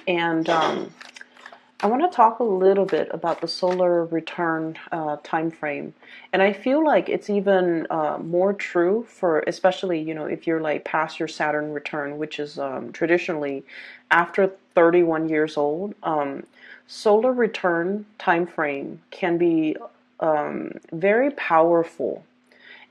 And I want to talk a little bit about the solar return time frame. And I feel like it's even more true for, especially, if you're like past your Saturn return, which is traditionally after 31 years old. Solar return time frame can be very powerful.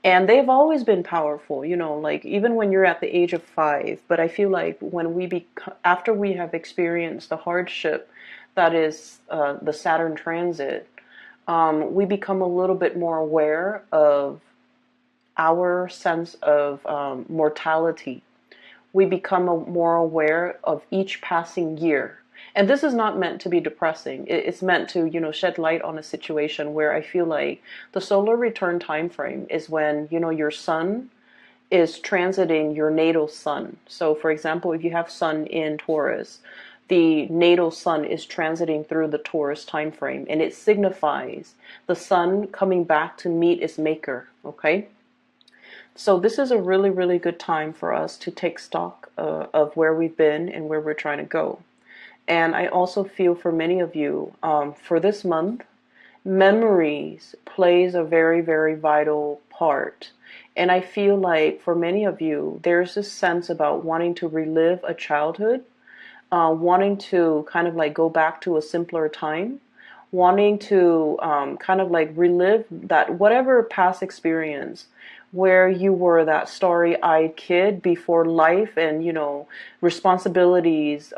And they've always been powerful, like even when you're at the age of 5. But I feel like when after we have experienced the hardship that is the Saturn transit, we become a little bit more aware of our sense of mortality. We become more aware of each passing year. And this is not meant to be depressing. It's meant to, shed light on a situation where I feel like the solar return time frame is when, your sun is transiting your natal sun. So for example, if you have sun in Taurus, the natal sun is transiting through the Taurus time frame, and it signifies the sun coming back to meet its maker, okay? So this is a really, really good time for us to take stock of where we've been and where we're trying to go. And I also feel for many of you, for this month, memories plays a very, very vital part. And I feel like for many of you, there's this sense about wanting to relive a childhood, wanting to kind of like go back to a simpler time, wanting to kind of like relive that whatever past experience where you were that starry-eyed kid before life and, responsibilities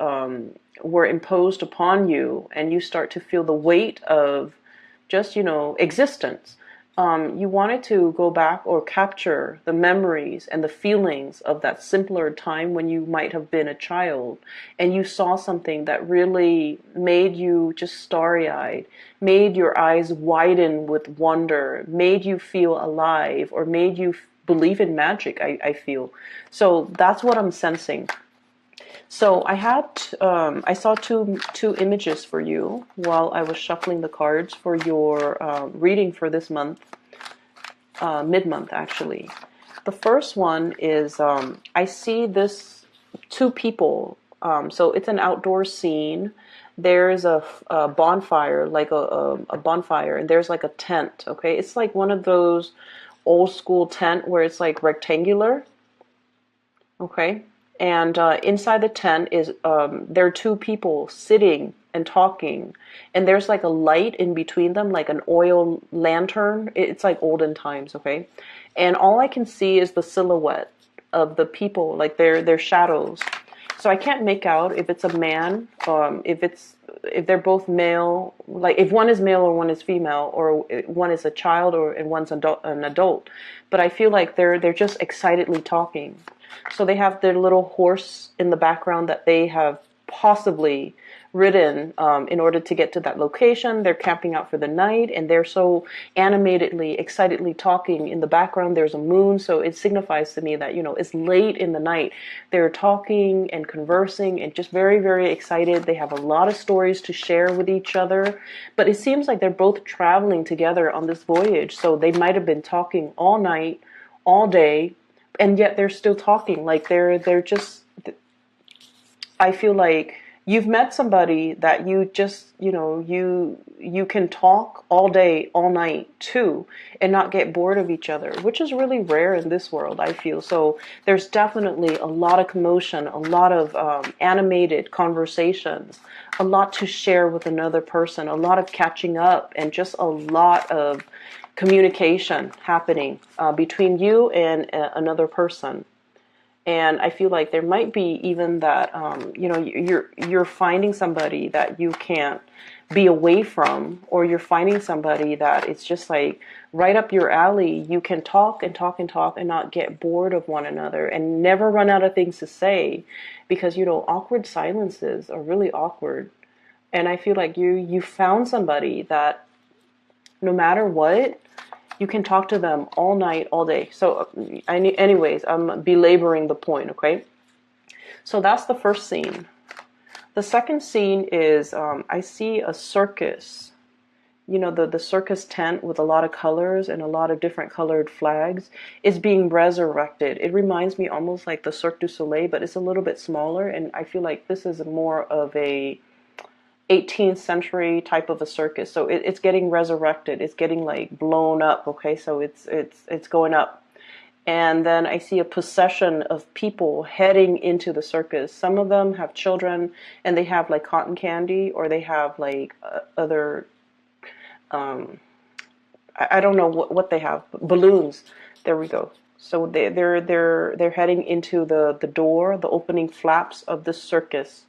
were imposed upon you, and you start to feel the weight of just, existence. You wanted to go back or capture the memories and the feelings of that simpler time when you might have been a child and you saw something that really made you just starry-eyed, made your eyes widen with wonder, made you feel alive, or made you believe in magic, I feel. So that's what I'm sensing. So I saw two images for you while I was shuffling the cards for your reading for this month, mid-month actually. The first one is I see this two people. So it's an outdoor scene. There's a bonfire, like a bonfire, and there's like a tent. Okay, it's like one of those old school tent where it's like rectangular. Okay. And inside the tent is there are two people sitting and talking, and there's like a light in between them, like an oil lantern. It's like olden times, okay? And all I can see is the silhouette of the people, like their shadows. So I can't make out if it's a man, if they're both male, like if one is male or one is female, or one is a child and one's an adult. But I feel like they're just excitedly talking. So they have their little horse in the background that they have possibly ridden in order to get to that location. They're camping out for the night, and they're so animatedly, excitedly talking. In the background, there's a moon, so it signifies to me that, it's late in the night. They're talking and conversing and just very, very excited. They have a lot of stories to share with each other, but it seems like they're both traveling together on this voyage, so they might have been talking all night, all day, and yet they're still talking. Like they're just, I feel like you've met somebody that you just, you can talk all day, all night too, and not get bored of each other, which is really rare in this world, I feel. So there's definitely a lot of commotion, a lot of animated conversations, a lot to share with another person, a lot of catching up, and just a lot of communication happening between you and another person. And I feel like there might be even that, you're finding somebody that you can't be away from, or you're finding somebody that it's just like right up your alley. You can talk and talk and talk and not get bored of one another and never run out of things to say, because, awkward silences are really awkward. And I feel like you found somebody that no matter what, you can talk to them all night, all day. So anyways, I'm belaboring the point, okay? So that's the first scene. The second scene is I see a circus, you know, the circus tent with a lot of colors and a lot of different colored flags is being resurrected. It reminds me almost like the Cirque du Soleil, but it's a little bit smaller, and I feel like this is more of a 18th century type of a circus. So it's getting resurrected. It's getting like blown up. Okay, so it's going up. And then I see a procession of people heading into the circus. Some of them have children, and they have like cotton candy, or they have like other, I don't know what they have, balloons. There we go. So they're heading into the door, the opening flaps of the circus.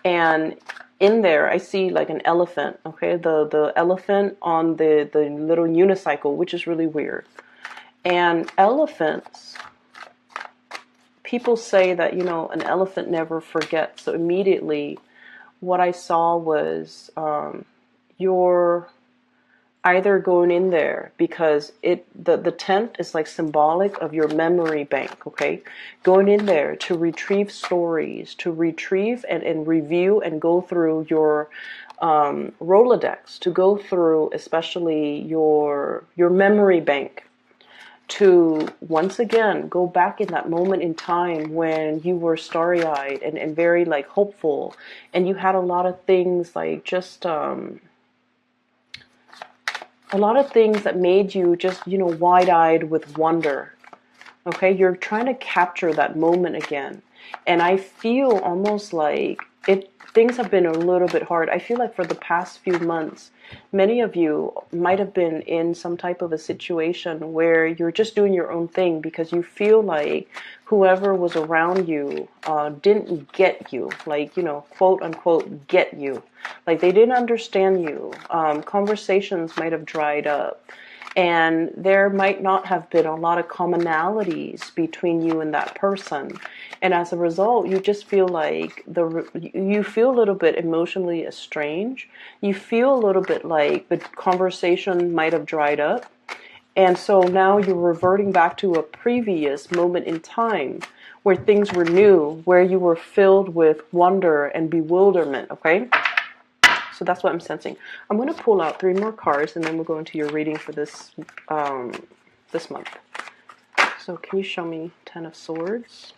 And in there, I see like an elephant. Okay, the elephant on the little unicycle, which is really weird. And elephants, people say that, you know, an elephant never forgets. So immediately, what I saw was you're either going in there because the tent is like symbolic of your memory bank, okay? Going in there to retrieve stories, to retrieve and review and go through your Rolodex, to go through especially your memory bank, to once again go back in that moment in time when you were starry-eyed and very like hopeful, and you had a lot of things like just a lot of things that made you just, you know, wide-eyed with wonder. Okay, you're trying to capture that moment again. And I feel almost like things have been a little bit hard. I feel like for the past few months, many of you might have been in some type of a situation where you're just doing your own thing because you feel like whoever was around you didn't get you, like, you know, quote unquote, get you. Like they didn't understand you. Conversations might have dried up. And there might not have been a lot of commonalities between you and that person. And as a result, you just feel like you feel a little bit emotionally estranged. You feel a little bit like the conversation might have dried up. And so now you're reverting back to a previous moment in time where things were new, where you were filled with wonder and bewilderment, okay? So that's what I'm sensing. I'm going to pull out 3 more cards, and then we'll go into your reading for this this month. So can you show me 10 of Swords?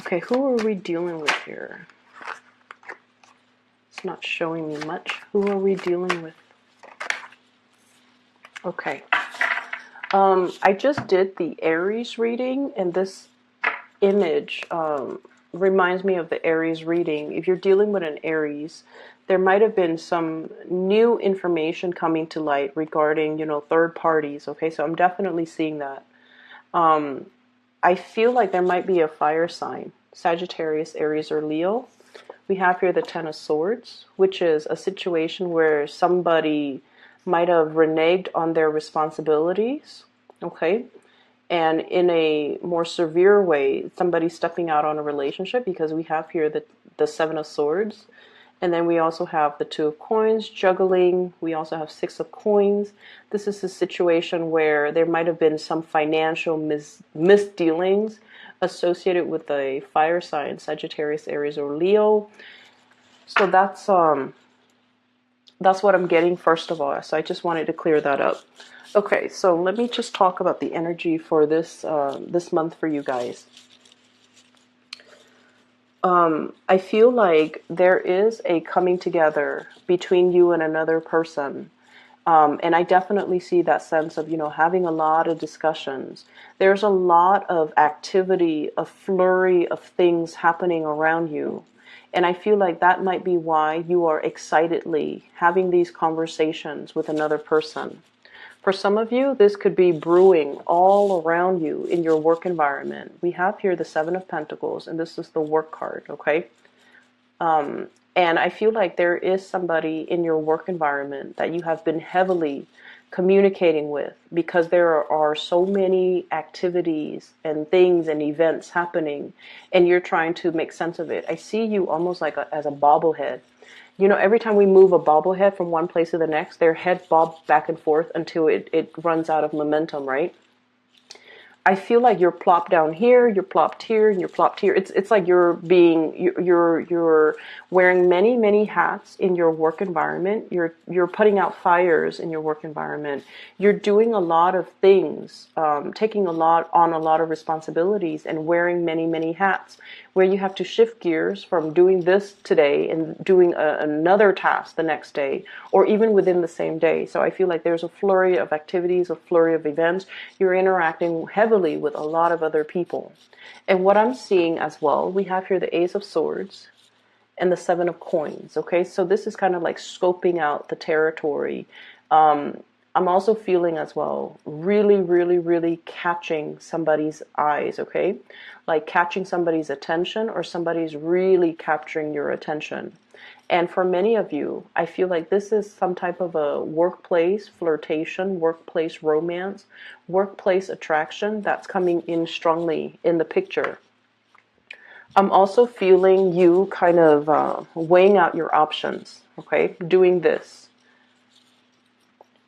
Okay, who are we dealing with here? It's not showing me much. Who are we dealing with? Okay. I just did the Aries reading, and this image reminds me of the Aries reading. If you're dealing with an Aries, there might have been some new information coming to light regarding, you know, third parties. Okay, so I'm definitely seeing that. I feel like there might be a fire sign, Sagittarius, Aries, or Leo. We have here the 10 of Swords, which is a situation where somebody might have reneged on their responsibilities, okay? And in a more severe way, somebody stepping out on a relationship, because we have here the 7 of Swords. And then we also have the 2 of Coins, juggling. We also have 6 of Coins. This is a situation where there might have been some financial misdealings associated with a fire sign, Sagittarius, Aries, or Leo. So that's what I'm getting first of all. So I just wanted to clear that up. Okay, so let me just talk about the energy for this this month for you guys. I feel like there is a coming together between you and another person. And I definitely see that sense of, you know, having a lot of discussions. There's a lot of activity, a flurry of things happening around you. And I feel like that might be why you are excitedly having these conversations with another person. For some of you, this could be brewing all around you in your work environment. We have here the 7 of Pentacles, and this is the work card, okay? And I feel like there is somebody in your work environment that you have been heavily communicating with, because there are so many activities and things and events happening, and you're trying to make sense of it. I see you almost like as a bobblehead. You know, every time we move a bobblehead from one place to the next, their head bobs back and forth until it runs out of momentum, right? I feel like you're plopped down here, you're plopped here, and you're plopped here. It's like you're wearing many hats in your work environment. You're putting out fires in your work environment. You're doing a lot of things, taking a lot of responsibilities, and wearing many hats. Where you have to shift gears from doing this today and doing another task the next day, or even within the same day. So I feel like there's a flurry of activities, a flurry of events. You're interacting heavily with a lot of other people. And what I'm seeing as well, we have here the Ace of Swords and the Seven of Coins. Okay, so this is kind of like scoping out the territory. I'm also feeling as well, really catching somebody's eyes, okay? Like catching somebody's attention, or somebody's really capturing your attention. And for many of you, I feel like this is some type of a workplace flirtation, workplace romance, workplace attraction that's coming in strongly in the picture. I'm also feeling you kind of weighing out your options, okay? Doing this.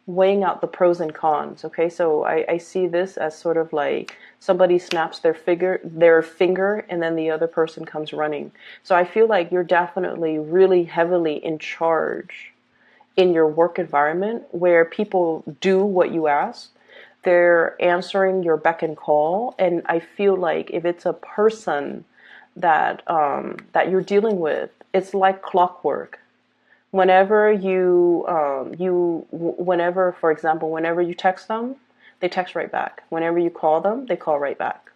Weighing out the pros and cons. Okay, so I see this as sort of like somebody snaps their finger and then the other person comes running. So I feel like you're definitely really heavily in charge in your work environment, where people do what you ask. They're answering your beck and call. And I feel like if it's a person that that you're dealing with, it's like clockwork. Whenever whenever, for example, whenever you text them, they text right back. Whenever you call them, they call right back.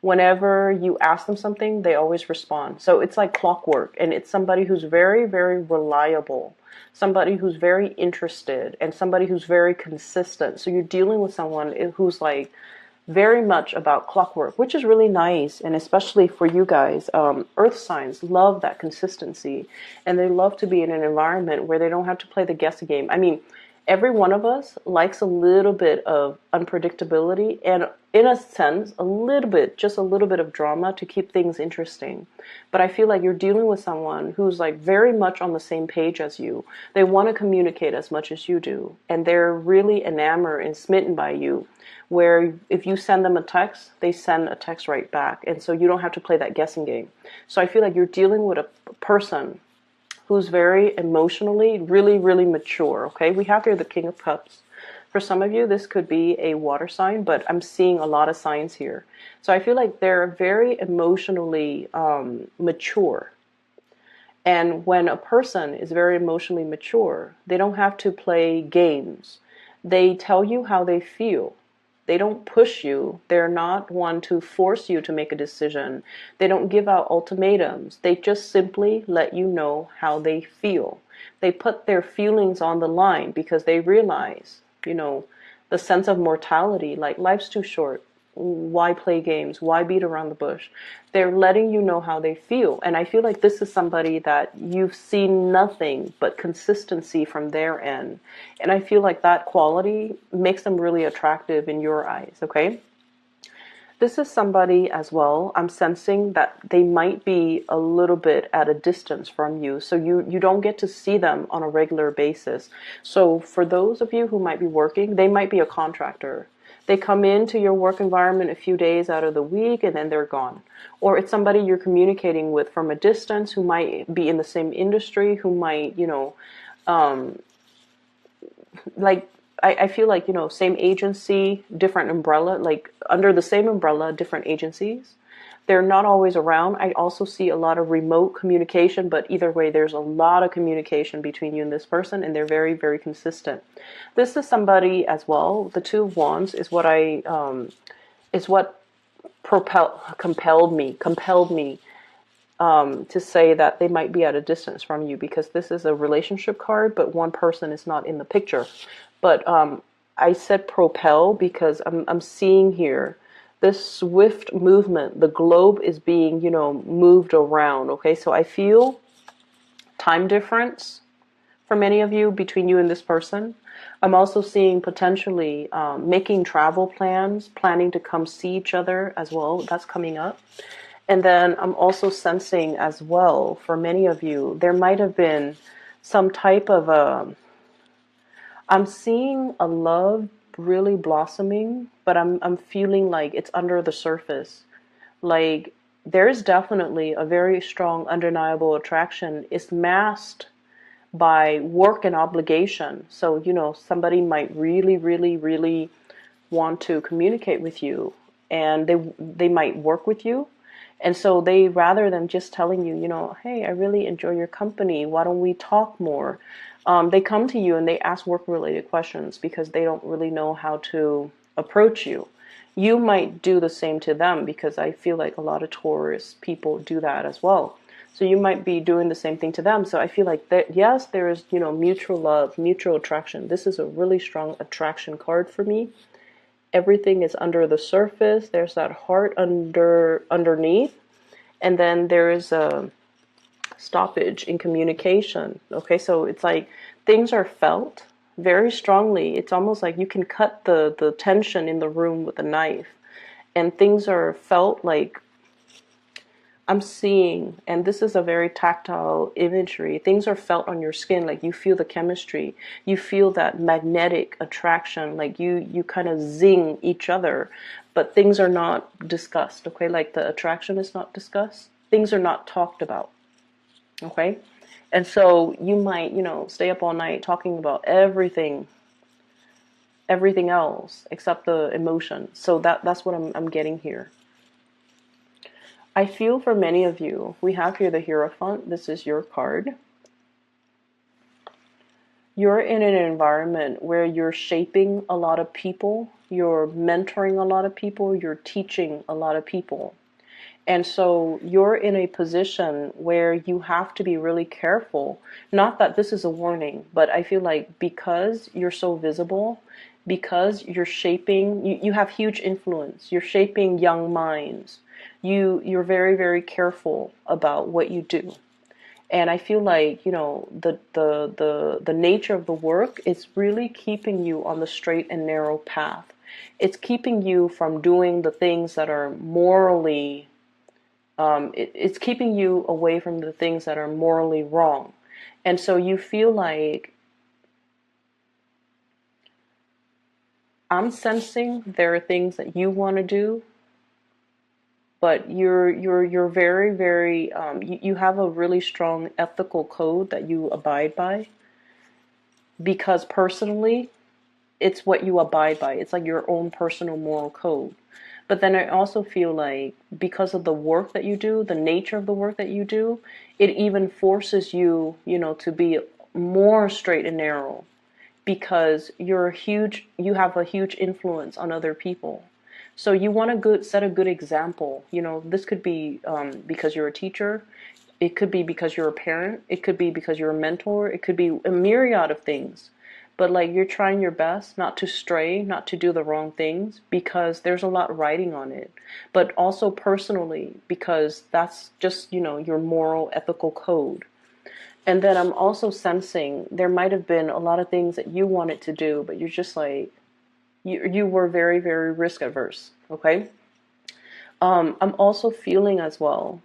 Whenever you ask them something, they always respond. So it's like clockwork, and it's somebody who's very reliable, somebody who's very interested, and somebody who's very consistent. So you're dealing with someone who's like very much about clockwork, which is really nice. And especially for you guys, earth signs love that consistency, and they love to be in an environment where they don't have to play the guessing game. I mean, every one of us likes a little bit of unpredictability, and in a sense, just a little bit of drama to keep things interesting. But I feel like you're dealing with someone who's like very much on the same page as you. They want to communicate as much as you do, and they're really enamored and smitten by you, where if you send them a text, they send a text right back. And so you don't have to play that guessing game. So I feel like you're dealing with a person who's very emotionally, really mature, okay? We have here the King of Cups. For some of you, this could be a water sign, but I'm seeing a lot of signs here. So I feel like they're very emotionally mature. And when a person is very emotionally mature, they don't have to play games. They tell you how they feel. They don't push you. They're not one to force you to make a decision. They don't give out ultimatums. They just simply let you know how they feel. They put their feelings on the line because they realize, the sense of mortality, like life's too short. Why play games? Why beat around the bush? They're letting you know how they feel. And I feel like this is somebody that you've seen nothing but consistency from their end. And I feel like that quality makes them really attractive in your eyes, okay? This is somebody as well, I'm sensing that they might be a little bit at a distance from you. So you don't get to see them on a regular basis. So for those of you who might be working, they might be a contractor. They come into your work environment a few days out of the week and then they're gone. Or it's somebody you're communicating with from a distance who might be in the same industry, who might, I feel like, same agency, different umbrella, like under the same umbrella, different agencies. They're not always around. I also see a lot of remote communication, but either way, there's a lot of communication between you and this person, and they're very consistent. This is somebody as well. The Two of Wands is what compelled me to say that they might be at a distance from you, because this is a relationship card, but one person is not in the picture. But I said propel because I'm seeing here this swift movement. The globe is being, moved around. Okay, so I feel time difference for many of you between you and this person. I'm also seeing potentially making travel plans, planning to come see each other as well. That's coming up. And then I'm also sensing as well, for many of you, there might have been some type of I'm seeing a love really blossoming, but I'm feeling like it's under the surface. Like there's definitely a very strong undeniable attraction. It's masked by work and obligation. So, somebody might really, really, really want to communicate with you, and they might work with you. And so they, rather than just telling you, hey, I really enjoy your company, why don't we talk more? They come to you and they ask work related questions because they don't really know how to approach you. You might do the same to them, because I feel like a lot of Taurus people do that as well. So you might be doing the same thing to them. So I feel like that, yes, there is, mutual love, mutual attraction. This is a really strong attraction card for me. Everything is under the surface. There's that heart underneath, and then there is a stoppage in communication. Okay, so it's like things are felt very strongly. It's almost like you can cut the tension in the room with a knife, and things are felt like, I'm seeing, and this is a very tactile imagery, things are felt on your skin, like you feel the chemistry, you feel that magnetic attraction, like you kind of zing each other, but things are not discussed, okay? Like the attraction is not discussed, things are not talked about, okay? And so you might, stay up all night talking about everything else except the emotion. So that's what I'm getting here. I feel for many of you, we have here the Hierophant. This is your card. You're in an environment where you're shaping a lot of people, you're mentoring a lot of people, you're teaching a lot of people. And so you're in a position where you have to be really careful. Not that this is a warning, but I feel like because you're so visible, because you're shaping, you have huge influence, you're shaping young minds. You're very, very careful about what you do. And I feel like, the nature of the work is really keeping you on the straight and narrow path. It's keeping you from doing the things that are morally, it's keeping you away from the things that are morally wrong. And so you feel like, I'm sensing there are things that you want to do, but you're very, very, you have a really strong ethical code that you abide by, because personally it's what you abide by. It's like your own personal moral code. But then I also feel like because of the work that you do, the nature of the work that you do, it even forces you, to be more straight and narrow, because you have a huge influence on other people. So you want to set a good example. This could be because you're a teacher. It could be because you're a parent. It could be because you're a mentor. It could be a myriad of things. But like, you're trying your best not to stray, not to do the wrong things, because there's a lot riding on it. But also personally, because that's just, your moral, ethical code. And then I'm also sensing there might have been a lot of things that you wanted to do, but you're just like, you were very, very risk averse, okay? I'm also feeling as well.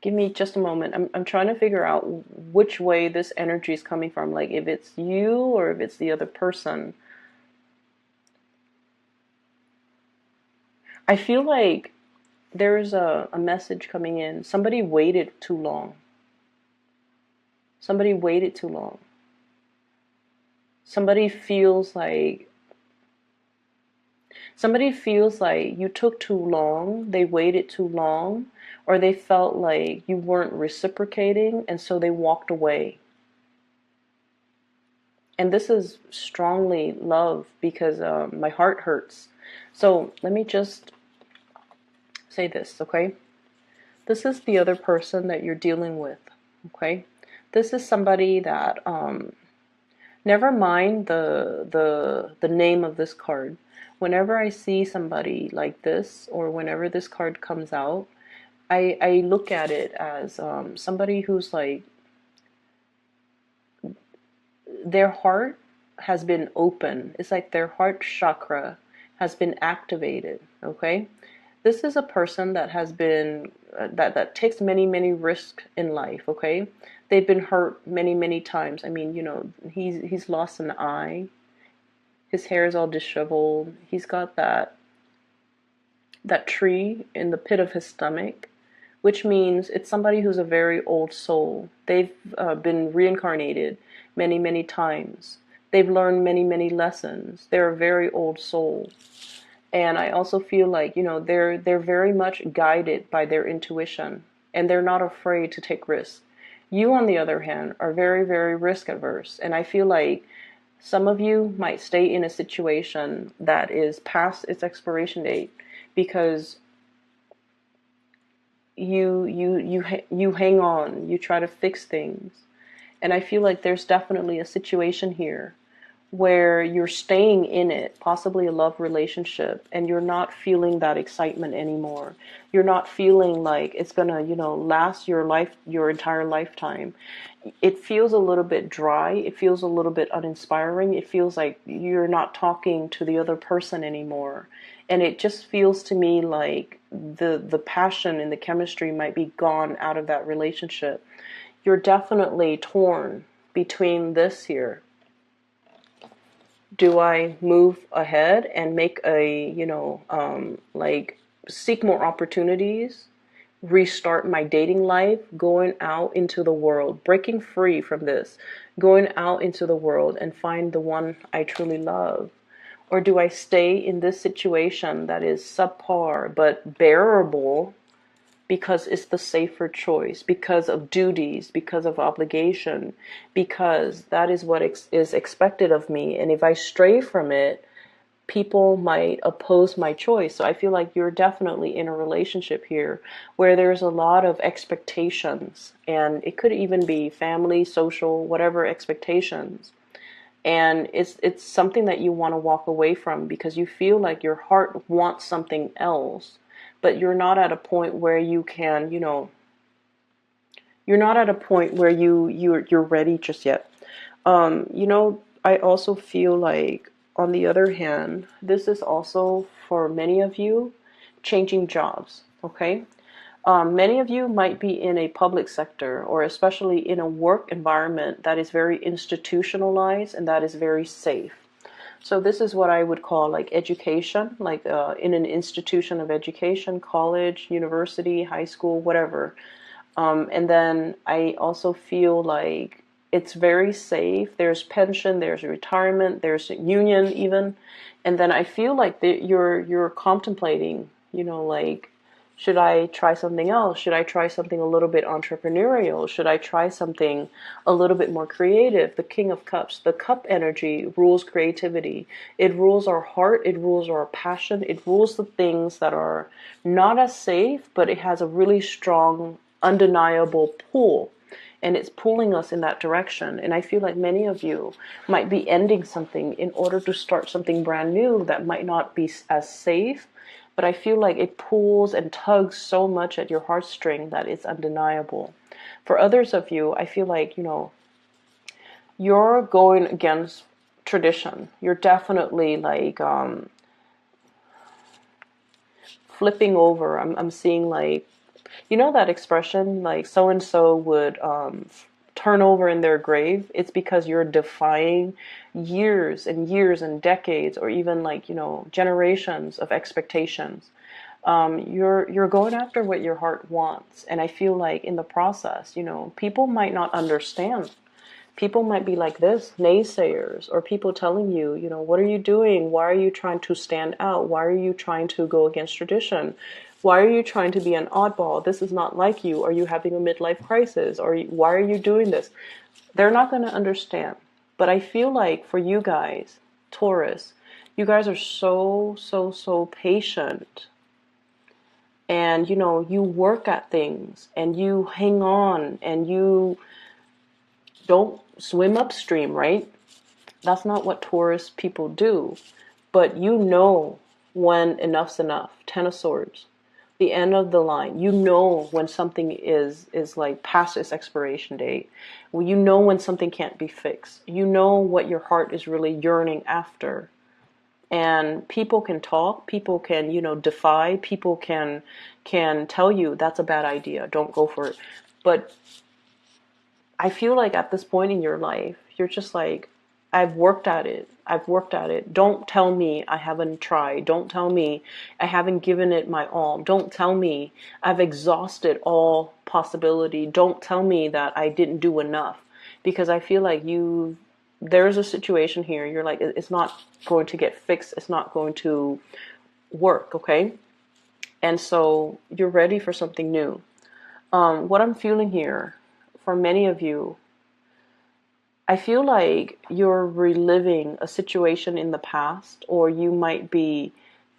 Give me just a moment. I'm trying to figure out which way this energy is coming from, like if it's you or if it's the other person. I feel like there's a message coming in. Somebody waited too long. Somebody waited too long. Somebody feels like you took too long, they waited too long, or they felt like you weren't reciprocating, and so they walked away. And this is strongly love, because my heart hurts. So let me just say this, okay? This is the other person that you're dealing with, okay? This is somebody that, never mind the name of this card. Whenever I see somebody like this, or whenever this card comes out, I look at it as somebody who's like, their heart has been open. It's like their heart chakra has been activated, okay? This is a person that has been, that takes many, many risks in life, okay? They've been hurt many, many times. I mean, he's lost an eye. His hair is all disheveled. He's got that tree in the pit of his stomach, which means it's somebody who's a very old soul. They've been reincarnated many, many times. They've learned many, many lessons. They're a very old soul. And I also feel like, they're very much guided by their intuition, and they're not afraid to take risks. You, on the other hand, are very, very risk averse. And I feel like some of you might stay in a situation that is past its expiration date because you hang on, you try to fix things. And I feel like there's definitely a situation here where you're staying in it, possibly a love relationship, and you're not feeling that excitement anymore. You're not feeling like it's gonna, last your entire lifetime. It feels a little bit dry. It feels a little bit uninspiring. It feels like you're not talking to the other person anymore. And it just feels to me like the passion and the chemistry might be gone out of that relationship. You're definitely torn between this here. Do I move ahead and make seek more opportunities, restart my dating life, going out into the world, breaking free from this, going out into the world and find the one I truly love? Or do I stay in this situation that is subpar but bearable because it's the safer choice, because of duties, because of obligation, because that is what is expected of me. And if I stray from it, people might oppose my choice. So I feel like you're definitely in a relationship here where there's a lot of expectations, and it could even be family, social, whatever expectations. And it's something that you want to walk away from because you feel like your heart wants something else, but you're not at a point where you can, you're not at a point where you're ready just yet. I also feel like, on the other hand, this is also for many of you changing jobs. Okay. Many of you might be in a public sector, or especially in a work environment that is very institutionalized and that is very safe. So this is what I would call like education, like in an institution of education, college, university, high school, whatever. And then I also feel like it's very safe. There's pension, there's retirement, there's union even. And then I feel like you're contemplating, should I try something else? Should I try something a little bit entrepreneurial? Should I try something a little bit more creative? The King of Cups, the cup energy rules creativity. It rules our heart. It rules our passion. It rules the things that are not as safe, but it has a really strong, undeniable pull. And it's pulling us in that direction. And I feel like many of you might be ending something in order to start something brand new that might not be as safe, but I feel like it pulls and tugs so much at your heartstring that it's undeniable. For others of you, I feel like, you're going against tradition. You're definitely like flipping over. I'm seeing like, that expression, like so-and-so would turn over in their grave. It's because you're defying years and years and decades, or even like, generations of expectations. You're going after what your heart wants. And I feel like in the process, people might not understand. People might be like this, naysayers, or people telling you, what are you doing? Why are you trying to stand out? Why are you trying to go against tradition? Why are you trying to be an oddball? This is not like you. Are you having a midlife crisis? Or why are you doing this? They're not going to understand. But I feel like for you guys, Taurus, you guys are so, so, so patient. And, you work at things and you hang on and you don't swim upstream, right? That's not what Taurus people do. But when enough's enough. Ten of Swords. The end of the line. When something is like past its expiration date. Well, when something can't be fixed. What your heart is really yearning after. And people can talk, people can, defy, people can tell you that's a bad idea, don't go for it. But I feel like at this point in your life, you're just like, I've worked at it. I've worked at it. Don't tell me I haven't tried. Don't tell me I haven't given it my all. Don't tell me I've exhausted all possibility. Don't tell me that I didn't do enough. Because I feel like there's a situation here. You're like, it's not going to get fixed. It's not going to work, okay? And so you're ready for something new. What I'm feeling here for many of you, I feel like you're reliving a situation in the past, or you might be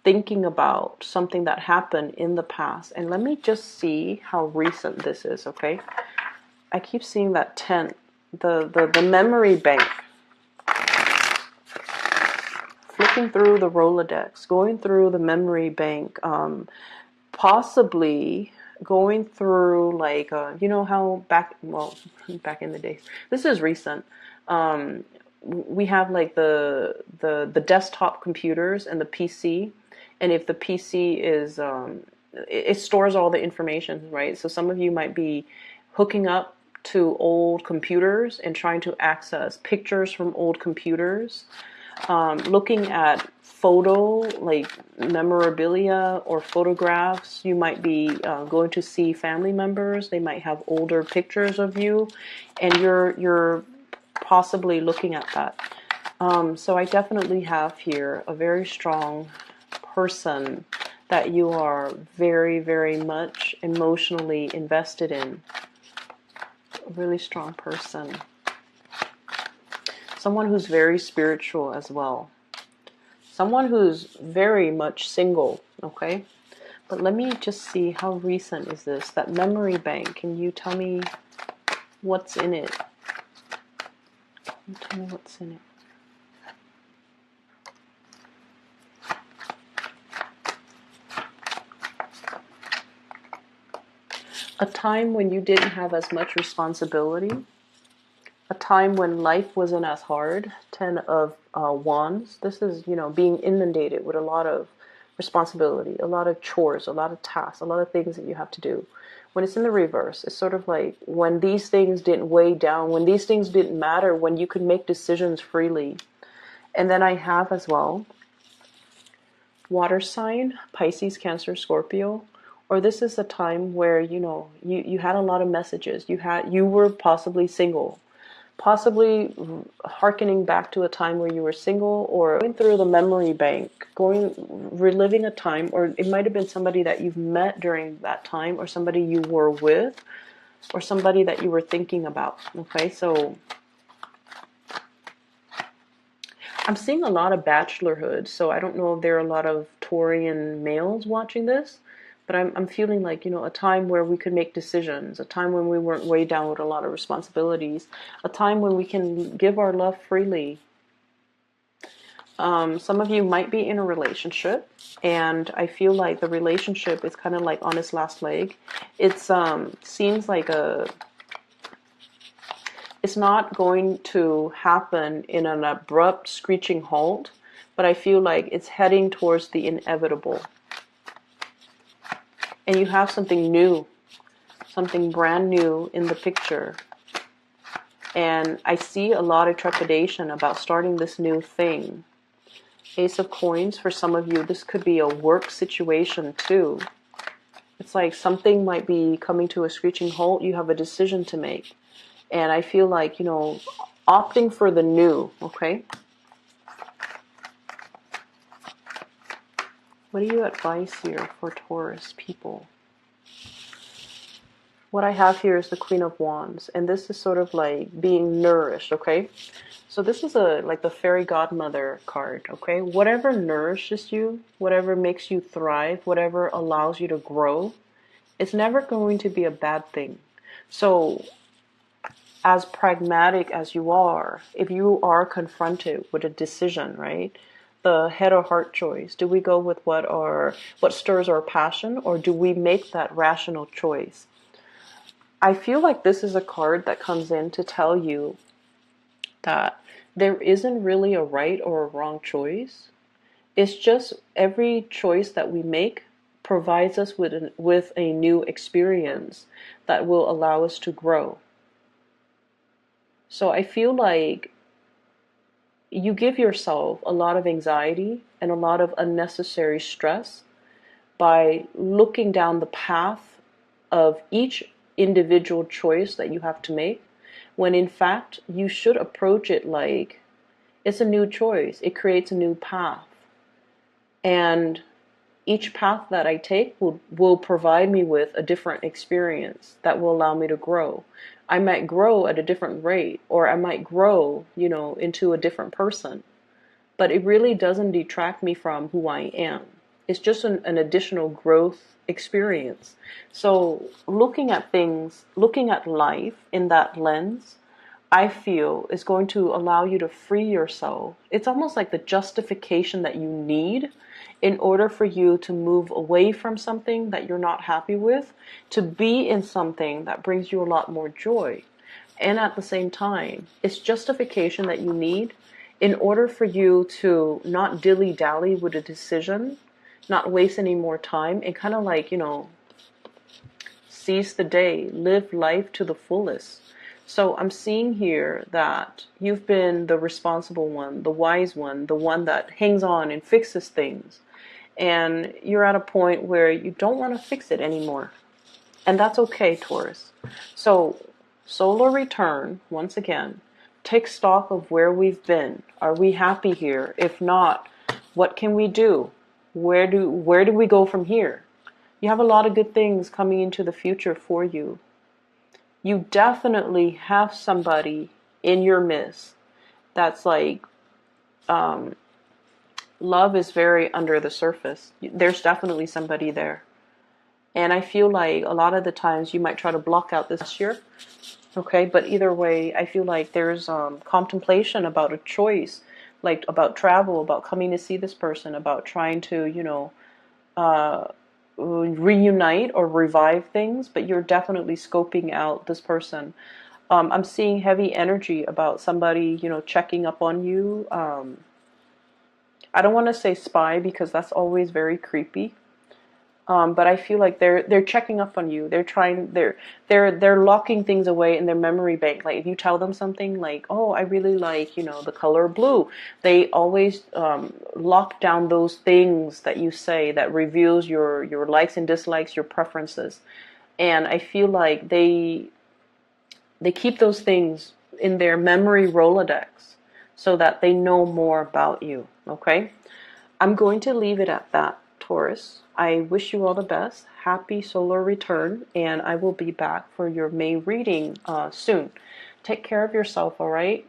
thinking about something that happened in the past. And let me just see how recent this is, okay? I keep seeing that tent, the memory bank. Flipping through the Rolodex, going through the memory bank, possibly going through like, you know how back in the days, this is recent, we have like the desktop computers and the PC, and if the PC is, it stores all the information, right? So some of you might be hooking up to old computers and trying to access pictures from old computers, looking at like memorabilia or photographs. You might be going to see family members. They might have older pictures of you, and you're possibly looking at that. So I definitely have here a very strong person that you are very, very much emotionally invested in. A really strong person. Someone who's very spiritual as well. Someone who's very much single, okay? But let me just see, how recent is this? That memory bank, can you tell me what's in it? Can you tell me what's in it? A time when you didn't have as much responsibility. A time when life wasn't as hard. 10 of Wands. This is, being inundated with a lot of responsibility, a lot of chores, a lot of tasks, a lot of things that you have to do. When it's in the reverse, it's sort of like when these things didn't weigh down, when these things didn't matter, when you could make decisions freely. And then I have as well, water sign, Pisces, Cancer, Scorpio. Or this is a time where, you had a lot of messages. You were possibly single. Possibly hearkening back to a time where you were single, or going through the memory bank, reliving a time, or it might have been somebody that you've met during that time, or somebody you were with, or somebody that you were thinking about, okay? So I'm seeing a lot of bachelorhood, so I don't know if there are a lot of Taurian males watching this, but I'm feeling like, a time where we could make decisions, a time when we weren't weighed down with a lot of responsibilities, a time when we can give our love freely. Some of you might be in a relationship, and I feel like the relationship is kind of like on its last leg. It seems like it's not going to happen in an abrupt, screeching halt, but I feel like it's heading towards the inevitable. And you have something new, something brand new in the picture. And I see a lot of trepidation about starting this new thing. Ace of Coins, for some of you, this could be a work situation too. It's like something might be coming to a screeching halt. You have a decision to make. And I feel like, opting for the new, okay? What do you advise here for Taurus people? What I have here is the Queen of Wands, and this is sort of like being nourished, okay? So this is like the fairy godmother card, okay? Whatever nourishes you, whatever makes you thrive, whatever allows you to grow, it's never going to be a bad thing. So as pragmatic as you are, if you are confronted with a decision, right? The head or heart choice. Do we go with what stirs our passion, or do we make that rational choice? I feel like this is a card that comes in to tell you that there isn't really a right or a wrong choice. It's just every choice that we make provides us with a new experience that will allow us to grow. So I feel like you give yourself a lot of anxiety and a lot of unnecessary stress by looking down the path of each individual choice that you have to make, when in fact you should approach it like it's a new choice. It creates a new path. And each path that I take will provide me with a different experience that will allow me to grow. I might grow at a different rate, or I might grow, into a different person. But it really doesn't detract me from who I am. It's just an additional growth experience. So looking at things, looking at life in that lens, I feel is going to allow you to free yourself. It's almost like the justification that you need in order for you to move away from something that you're not happy with, to be in something that brings you a lot more joy. And at the same time, it's justification that you need in order for you to not dilly-dally with a decision, not waste any more time, and kind of like, seize the day, live life to the fullest. So I'm seeing here that you've been the responsible one, the wise one, the one that hangs on and fixes things. And you're at a point where you don't want to fix it anymore. And that's okay, Taurus. So solar return, once again, take stock of where we've been. Are we happy here? If not, what can we do? Where do we go from here? You have a lot of good things coming into the future for you. You definitely have somebody in your midst that's like, love is very under the surface. There's definitely somebody there. And I feel like a lot of the times you might try to block out this year. Okay, but either way, I feel like there's contemplation about a choice, like about travel, about coming to see this person, about trying to, reunite or revive things, but you're definitely scoping out this person. I'm seeing heavy energy about somebody, checking up on you. I don't want to say spy because that's always very creepy. But I feel like they're checking up on you. They're locking things away in their memory bank. Like if you tell them something like, "Oh, I really like the color blue," they always lock down those things that you say that reveals your likes and dislikes, your preferences. And I feel like they keep those things in their memory Rolodex so that they know more about you. Okay, I'm going to leave it at that, Taurus. I wish you all the best. Happy solar return, and I will be back for your May reading soon. Take care of yourself, all right?